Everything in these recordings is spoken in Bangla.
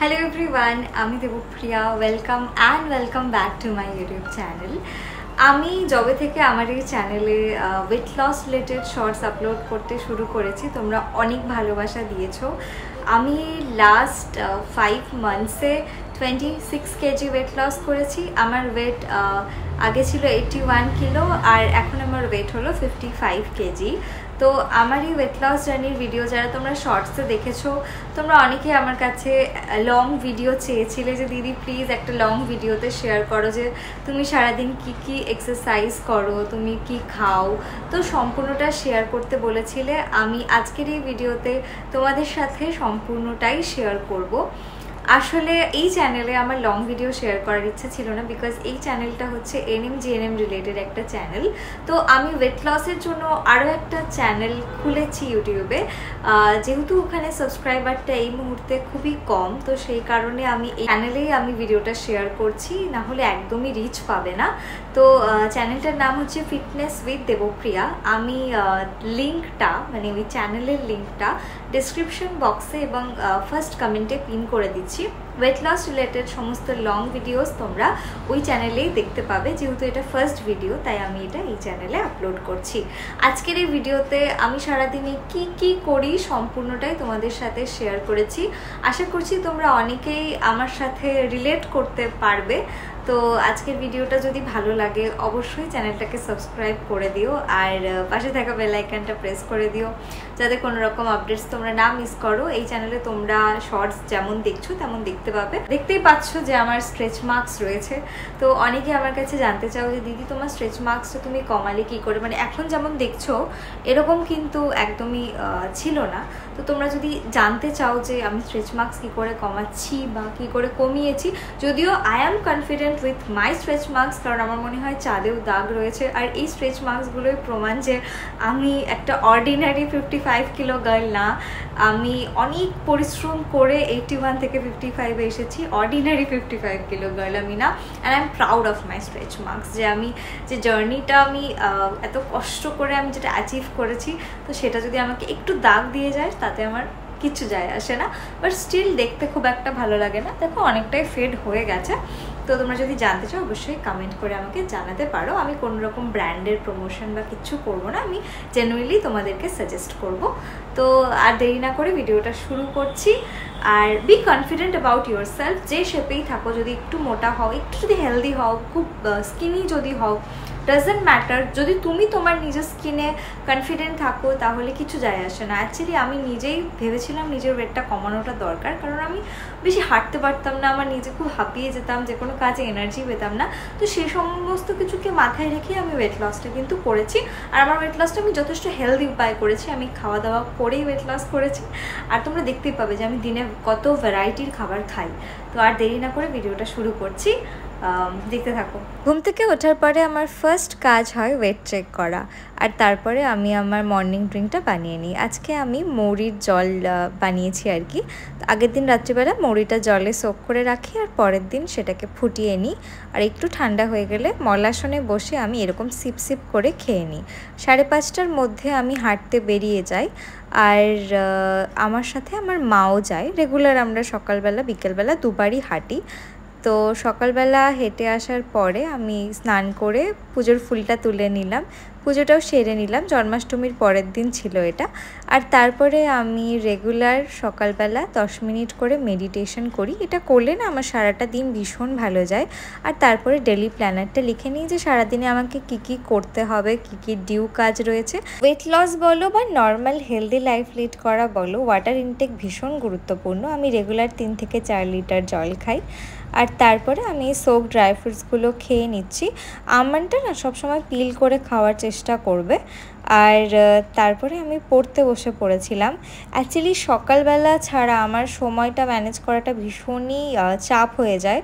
Hello everyone, আমি Debapriya. Welcome back to my YouTube channel. আমি যবে থেকে আমার এই চ্যানেলে weight loss related shorts upload করতে শুরু করেছি, তোমরা অনেক ভালোবাসা দিয়েছো। আমি লাস্ট 5 মান্থসে 26 কেজি ওয়েট লস করেছি। আমার ওয়েট আগে ছিল 81 কিলো আর এখন আমার ওয়েট হলো 55 কেজি। তো আমার এই ওয়েট লস জার্নির ভিডিও যারা তোমরা শর্টসে দেখেছো, তোমরা অনেকেই আমার কাছে লং ভিডিও চেয়েছিলে যে দিদি প্লিজ একটা লং ভিডিওতে শেয়ার করো যে তুমি সারাদিন কি এক্সারসাইজ করো, তুমি কি খাও। তো সম্পূর্ণটা শেয়ার করতে বলেছিলে। আমি আজকের এই ভিডিওতে তোমাদের সাথে সম্পূর্ণটাই শেয়ার করব। আসলে এই চ্যানেলে আমার লং ভিডিও শেয়ার করার ইচ্ছা ছিল না, বিকজ এই চ্যানেলটা হচ্ছে NM/GNM রিলেটেড একটা চ্যানেল। তো আমি ওয়েট লসের জন্য আরও একটা চ্যানেল খুলেছি ইউটিউবে, যেহেতু ওখানে সাবস্ক্রাইবারটা এই মুহূর্তে খুবই কম, তো সেই কারণে আমি এই চ্যানেলেই আমি ভিডিওটা শেয়ার করছি, না হলে একদমই রিচ পাবে না। তো চ্যানেলটার নাম হচ্ছে ফিটনেস উইথ দেবপ্রিয়া। আমি লিঙ্কটা মানে ওই চ্যানেলের লিঙ্কটা ডিসক্রিপশন বক্সে এবং ফার্স্ট কমেন্টে পিন করে দিচ্ছি। ওয়েট লস রিলেটেড সমস্ত লং ভিডিওস তোমরা ওই চ্যানেলেই দেখতে পাবে। যেহেতু এটা ফার্স্ট ভিডিও, তাই আমি এটা এই চ্যানেলে আপলোড করছি। আজকের এই ভিডিওতে আমি সারাদিনে কি করি সম্পূর্ণটাই তোমাদের সাথে শেয়ার করেছি। আশা করছি তোমরা অনেকেই আমার সাথে রিলেট করতে পারবে। তো আজকের ভিডিওটা যদি ভালো লাগে অবশ্যই চ্যানেলটাকে সাবস্ক্রাইব করে দিও, আর পাশে থাকা বেল আইকনটা প্রেস করে দিও যাতে কোনো রকম আপডেটস তোমরা না মিস করো। এই চ্যানেলে তোমরা শর্টস যেমন দেখছো তেমন দেখতে পাবে। দেখতেই পাচ্ছ যে আমার স্ট্রেচ মার্কস রয়েছে। তো অনেকে আমার কাছে জানতে চাও যে দিদি তোমার স্ট্রেচ মার্কসটা তুমি কমালে কি করে, মানে এখন যেমন দেখছো এরকম কিন্তু একদমই ছিল না। তো তোমরা যদি জানতে চাও যে আমি স্ট্রেচ মার্কস কী করে কমাচ্ছি বা কী করে কমিয়েছি, যদিও I am confident with my stretch marks, কারণ আমার মনে হয় চাঁদেও দাগ রয়েছে। আর এই স্ট্রেচ মার্কসগুলোই প্রমাণ যে আমি একটা অর্ডিনারি 55 কিলো গার্ল না। আমি অনেক পরিশ্রম করে 81 থেকে 55-এ এসেছি। অর্ডিনারি 55 কিলো গার্ল আমি না। And I am proud of my stretch marks, যে আমি যে জার্নিটা আমি এত কষ্ট করে আমি যেটা অ্যাচিভ করেছি, তো সেটা যদি আমাকে একটু দাগ দিয়ে যায় তাতে আমার কিছু যায় আসে না। বাট স্টিল দেখতে খুব একটা ভালো লাগে না। দেখো অনেকটাই ফেড হয়ে গেছে। তো তোমরা যদি জানতে চাও অবশ্যই কমেন্ট করে আমাকে জানাতে পারো। আমি কোনো রকম ব্র্যান্ডের প্রমোশন বা কিছু করবো না, আমি জেনুইনলি তোমাদেরকে সাজেস্ট করব। তো আর দেরি না করে ভিডিওটা শুরু করছি। আর be confident about yourself. যে শেপেই থাকো, যদি একটু মোটা হও, একটু যদি হেলদি হও, খুব স্কিনি যদি হও, ডাজেন্ট ম্যাটার। যদি তুমি তোমার নিজের স্কিনে কনফিডেন্ট থাকো তাহলে কিছু যায় আসে না। অ্যাকচুয়ালি আমি নিজেই ভেবেছিলাম নিজের ওয়েটটা কমানোটা দরকার, কারণ আমি বেশি হাঁটতে পারতাম না, আমার নিজে খুব হাঁপিয়ে যেতাম, যে কোনো কাজে এনার্জি পেতাম না। তো সেই সমস্ত কিছুকে মাথায় রেখে আমি ওয়েট লসটা কিন্তু করেছি। আর আমার ওয়েট লসটা আমি যথেষ্ট হেলদি উপায় করেছি। আমি খাওয়া দাওয়া করেই ওয়েট লস করেছি। আর তোমরা দেখতেই পাবে যে আমি দিনে কত ভ্যারাইটির খাবার খাই। তো আর দেরি না করে ভিডিওটা শুরু করছি, দেখতে থাকো। ঘুম থেকে ওঠার পরে আমার ফার্স্ট কাজ হয় ওয়েট চেক করা, আর তারপরে আমি আমার মর্নিং ড্রিঙ্কটা বানিয়ে নিই। আজকে আমি মৌরির জল বানিয়েছি আর কি। আগের দিন রাত্রিবেলা মৌরিটা জলে সোক করে রাখি, আর পরের দিন সেটাকে ফুটিয়ে নিই। আর একটু ঠান্ডা হয়ে গেলে মলাসনে বসে আমি এরকম সিপ সিপ করে খেয়ে নিই। 5:30টার মধ্যে আমি হাঁটতে বেরিয়ে যাই, আর আমার সাথে আমার মাও যায়। রেগুলার আমরা সকালবেলা বিকেলবেলা দুবারই হাঁটি। তো সকালবেলা হেঁটে আসার পরে আমি স্নান করে পুজোর ফুলটা তুলে নিলাম, পুজোটাও সেরে নিলাম। জন্মাষ্টমীর পরের দিন ছিল এটা। আর তারপরে আমি রেগুলার সকালবেলা 10 মিনিট করে মেডিটেশন করি। এটা করলে না আমার সারাটা দিন ভীষণ ভালো যায়। আর তারপরে ডেলি প্ল্যানারটা লিখে নিই যে সারাদিনে আমাকে কি করতে হবে, কি ডিউ কাজ রয়েছে। ওয়েট লস বলো বা নর্মাল হেলদি লাইফ লিড করা বলো, ওয়াটার ইনটেক ভীষণ গুরুত্বপূর্ণ। আমি রেগুলার 3 থেকে 4 লিটার জল খাই। আর তারপরে আমি সোক ড্রাই ফ্রুটসগুলো খেয়ে নিচ্ছি। আমন্ডটা না সবসময় পিল করে খাওয়ার চেষ্টা করবে। আর তারপরে আমি পড়তে বসে পড়েছিলাম। অ্যাকচুয়ালি সকালবেলা ছাড়া আমার সময়টা ম্যানেজ করাটা ভীষণই চাপ হয়ে যায়,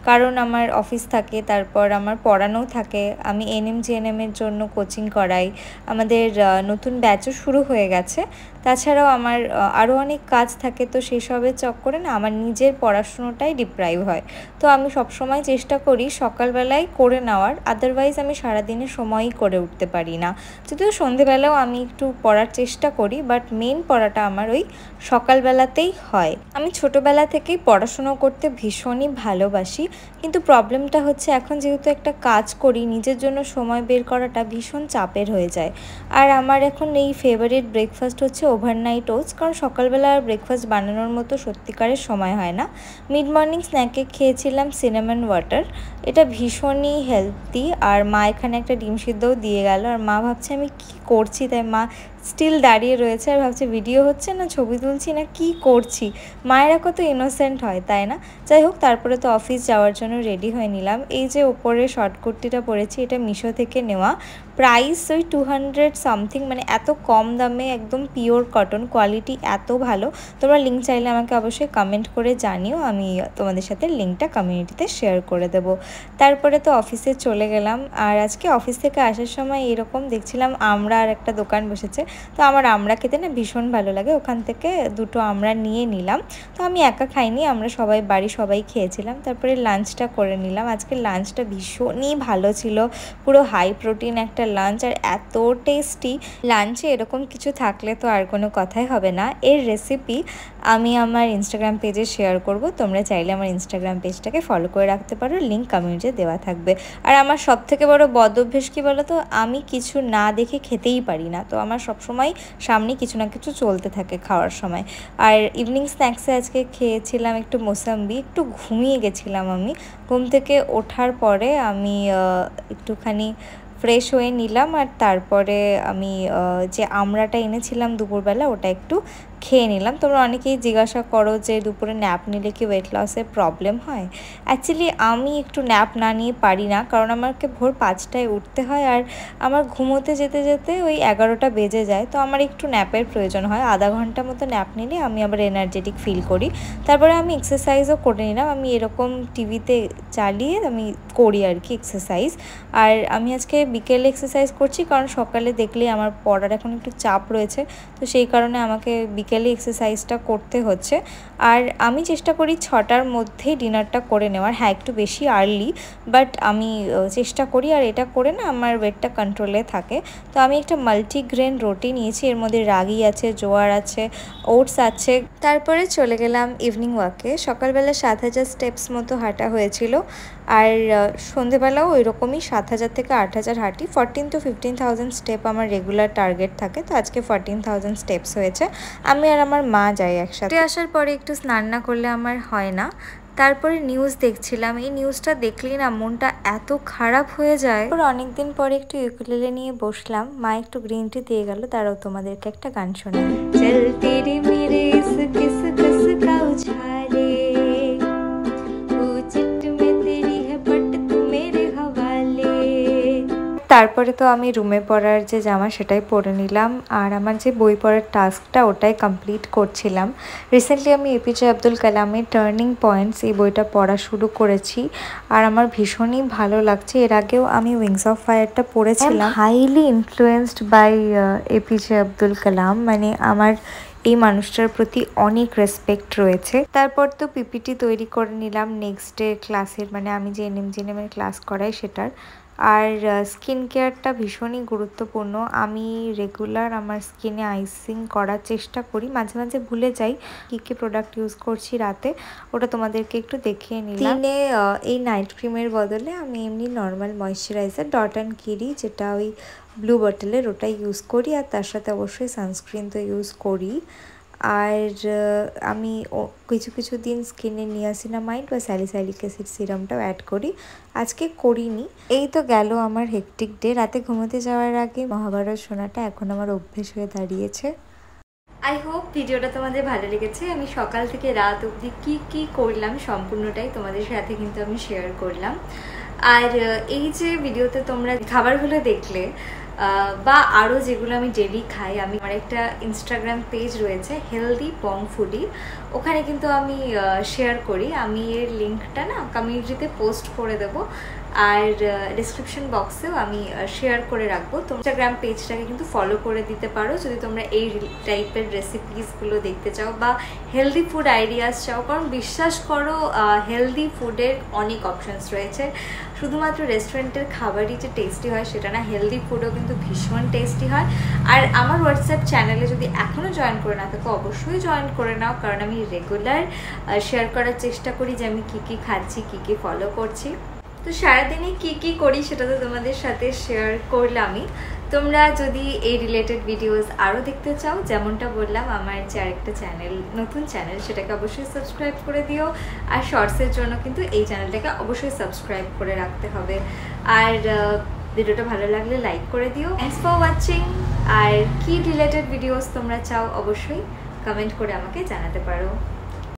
কারণ আমার অফিস থাকে, তারপর আমার পড়ানোও থাকে। আমি NM/GNM-এর জন্য কোচিং করাই, আমাদের নতুন ব্যাচও শুরু হয়ে গেছে। তাছাড়াও আমার আরও অনেক কাজ থাকে। তো সেসবের চক্করে না আমার নিজের পড়াশুনোটাই ডিপ্রাইভ হয়। তো আমি সবসময় চেষ্টা করি সকালবেলায় করে নেওয়ার, আদারওয়াইজ আমি সারাদিনে সময়ই করে উঠতে পারি না। যদিও সন্ধেবেলাও আমি একটু পড়ার চেষ্টা করি, বাট মেন পড়াটা আমার ওই সকালবেলাতেই হয়। আমি ছোটোবেলা থেকেই পড়াশুনো করতে ভীষণই ভালোবাসি, কিন্তু প্রবলেমটা হচ্ছে এখন যেহেতু একটা কাজ করি, নিজের জন্য সময় বের করাটা ভীষণ চাপের হয়ে যায়। আর আমার এখন এই ফেভারিট ব্রেকফাস্ট হচ্ছে ওভারনাইট ওটস, কারণ সকালবেলা আর ব্রেকফাস্ট বানানোর মতো সত্যিকারের সময় হয় না। মিড মর্নিং স্ন্যাকে খেয়েছিলাম সিনামন ওয়াটার, এটা ভীষণই হেলদি। আর মা এখানে একটা ডিম সিদ্ধও দিয়ে গেল, আর মা ভাবছে আমি কি করছি, তাই মা স্টিল দাঁড়িয়ে রয়েছে আর ভাবছে ভিডিও হচ্ছে না ছবি তুলছি না কি করছি। মায়েরা কত ইনোসেন্ট হয় তাই না। যাই হোক, তারপরে তো অফিস যাওয়ার জন্য রেডি হয়ে নিলাম। এই যে ওপরে শর্ট কুর্তিটা পরেছি, এটা মিশো থেকে নেওয়া, প্রাইস ওই 200 সামথিং, মানে এত কম দামে, একদম পিওর কটন, কোয়ালিটি এত ভালো। তোমরা লিঙ্ক চাইলে আমাকে অবশ্যই কমেন্ট করে জানিও, আমি তোমাদের সাথে লিঙ্কটা কমিউনিটিতে শেয়ার করে দেবো। তারপরে তো অফিসে চলে গেলাম। আর আজকে অফিস থেকে আসার সময় এরকম দেখছিলাম আমড়া আর একটা দোকান বসেছে, তো আমার আমড়া খেতে না ভীষণ ভালো লাগে, ওখান থেকে দুটো আমড়া নিয়ে নিলাম। তো আমি একা খাইনি, আমরা সবাই বাড়ি সবাই খেয়েছিলাম। তারপরে লাঞ্চটা করে নিলাম। আজকে লাঞ্চটা ভীষণই ভালো ছিল, পুরো হাই প্রোটিন একটা লাঞ্চ, আর এত টেস্টি। লাঞ্চে এরকম কিছু থাকলে তো আর কোনো কথাই হবে না। এর রেসিপি আমি আমার ইনস্টাগ্রাম পেজে শেয়ার করব, তোমরা চাইলে আমার ইনস্টাগ্রাম পেজটাকে ফলো করে রাখতে পারো, লিঙ্ক কমিউনিটিতে দেওয়া থাকবে। আর আমার সবথেকে বড় বদ অভ্যেস কী বলো তো, আমি কিছু না দেখে খেতেই পারি না, তো আমার সবসময় সামনে কিছু না কিছু চলতে থাকে খাওয়ার সময়। আর ইভিনিং স্ন্যাক্সে আজকে খেয়েছিলাম একটু মোসাম্বি, একটু ঘুমিয়ে গেছিলাম আমি। ঘুম থেকে ওঠার পরে আমি একটুখানি ফ্রেশ হয়ে নিলাম, আর তারপরে আমি যে আমড়াটা এনেছিলাম দুপুরবেলা ওটা একটু খেয়ে নিলাম। তোমরা অনেকেই জিজ্ঞাসা করো যে দুপুরে ন্যাপ নিলে কি ওয়েট লসের প্রবলেম হয়। অ্যাকচুয়ালি আমি একটু ন্যাপ না নিয়ে পারি না, কারণ আমাকে ভোর 5টায় উঠতে হয়, আর আমার ঘুমোতে যেতে যেতে ওই 11টা বেজে যায়, তো আমার একটু ন্যাপের প্রয়োজন হয়। আধা ঘন্টা মতো ন্যাপ নিলে আমি আবার এনার্জেটিক ফিল করি। তারপরে আমি এক্সারসাইজও করে নিলাম, আমি এরকম টিভিতে চালিয়ে আমি করি আর কি এক্সারসাইজ। আর আমি আজকে বিকেলে এক্সারসাইজ করছি, কারণ সকালে দেখলেই আমার পড়ার এখন একটু চাপ রয়েছে, তো সেই কারণে আমাকে বিকেলে এক্সারসাইজটা করতে হচ্ছে। আর আমি চেষ্টা করি 6টার মধ্যেই ডিনারটা করে নেওয়ার, হ্যাঁ একটু বেশি আর্লি, বাট আমি চেষ্টা করি। আর এটা করে না আমার ওয়েটটা কন্ট্রোলে থাকে। তো আমি একটা মাল্টিগ্রেন রুটি নিয়েছি, এর মধ্যে রাগি আছে, জোয়ার আছে, ওটস আছে। তারপরে চলে গেলাম ইভিনিং ওয়াকে। সকালবেলা 7000 স্টেপস মতো হাঁটা হয়েছিল, আর সন্ধেবেলাও ওই রকমই 7000 থেকে 8000 হাঁটি। 14 to 15,000 স্টেপ আমার রেগুলার টার্গেট থাকে, তো আজকে 14,000 স্টেপস হয়েছে। আমি আর আমার মা যাই একসাথে। আসার পরে একটু স্নান না করলে আমার হয় না। তারপরে নিউজ দেখছিলাম, এই নিউজটা দেখলেই না মনটা এত খারাপ হয়ে যায়। অনেকদিন পরে একটু ইউকুলেলে নিয়ে বসলাম, মা একটু গ্রিন টি দিয়ে গেল, তারাও তোমাদেরকে একটা গান শোনাই। চলতে রে মেরে ইস কিস কিস কা উছালে, তারপরে তো আমি রুমে পড়ার যে জামা সেটাই পরে নিলাম, আর আমার যে বই পড়ার টাস্কটা ওটাই কমপ্লিট করছিলাম। রিসেন্টলি আমি এপিজে আব্দুল কালামের টার্নিং পয়েন্টস এই বইটা পড়া শুরু করেছি, আর আমার ভীষণই ভালো লাগছে। এর আগেও আমি উইংস অফ ফায়ারটা পড়েছিলাম। Highly influenced by APJ Abdul Kalam, মানে আমার এই মানুষটার প্রতি অনেক রেসপেক্ট রয়েছে। তারপর তো পিপিটি তৈরি করে নিলাম নেক্সট ডে ক্লাসের, মানে আমি যে এনএমজিএনএমের ক্লাস করাই সেটার। আর স্কিন কেয়ারটা ভীষণই গুরুত্বপূর্ণ। আমি রেগুলার আমার স্কিনে আইসিং করার চেষ্টা করি, মাঝে মাঝে ভুলে যাই কী কী প্রোডাক্ট ইউজ করছি রাতে, ওটা তোমাদেরকে একটু দেখিয়ে নিলাম। দিনে এই নাইট ক্রিমের বদলে আমি এমনি নর্মাল ময়শ্চারাইজার ডট অ্যান্ড কিরি, যেটা ওই ব্লু বটলের, ওটাই ইউজ করি। আর তার সাথে অবশ্যই সানস্ক্রিন তো ইউজ করি। আর আমি কিছু কিছু দিন স্কিনে নিয়াসিনামাইড বা স্যালিসাইলিক অ্যাসিড সিরামটাও অ্যাড করি, আজকে করিনি। এই তো গেল আমার হেকটিক ডে। রাতে ঘুমোতে যাওয়ার আগে মহাভারত শোনাটা এখন আমার অভ্যেস হয়ে দাঁড়িয়েছে। আই হোপ ভিডিওটা তোমাদের ভালো লেগেছে। আমি সকাল থেকে রাত অবধি কি করলাম সম্পূর্ণটাই তোমাদের সাথে কিন্তু আমি শেয়ার করলাম। আর এই যে ভিডিওতে তোমরা খাবারগুলো দেখলে বা আরও যেগুলো আমি ডেলি খাই, আমি আমার একটা ইনস্টাগ্রাম পেজ রয়েছে হেলদি পং ফুডি, ওখানে কিন্তু আমি শেয়ার করি। আমি এর লিঙ্কটা না কমিউনিটিতে পোস্ট করে দেবো। আর ডিসক্রিপশন বক্সেও আমি শেয়ার করে রাখবো। তোমরা ইনস্টাগ্রাম পেজটাকে কিন্তু ফলো করে দিতে পারো যদি তোমরা এই টাইপের রেসিপিসগুলো দেখতে চাও বা হেলদি ফুড আইডিয়াস চাও, কারণ বিশ্বাস করো হেলদি ফুডের অনেক অপশানস রয়েছে। শুধুমাত্র রেস্টুরেন্টের খাবারই যে টেস্টি হয় সেটা না, হেলদি ফুডও কিন্তু ভীষণ টেস্টি হয়। আর আমার হোয়াটসঅ্যাপ চ্যানেলে যদি এখনও জয়েন করে না থাকো অবশ্যই জয়েন করে নাও, কারণ আমি রেগুলার শেয়ার করার চেষ্টা করি যে আমি কী কী খাচ্ছি, কী কী ফলো করছি। তো সারাদিনে কী কী করি সেটা তো তোমাদের সাথে শেয়ার করলামই। তোমরা যদি এই রিলেটেড ভিডিওস আরও দেখতে চাও, যেমনটা বললাম আমার যে আরেকটা চ্যানেল, নতুন চ্যানেল, সেটাকে অবশ্যই সাবস্ক্রাইব করে দিও। আর শর্টসের জন্য কিন্তু এই চ্যানেলটাকে অবশ্যই সাবস্ক্রাইব করে রাখতে হবে। আর ভিডিওটা ভালো লাগলে লাইক করে দিও। Thanks for watching. আর কি রিলেটেড ভিডিওস তোমরা চাও অবশ্যই কমেন্ট করে আমাকে জানাতে পারো।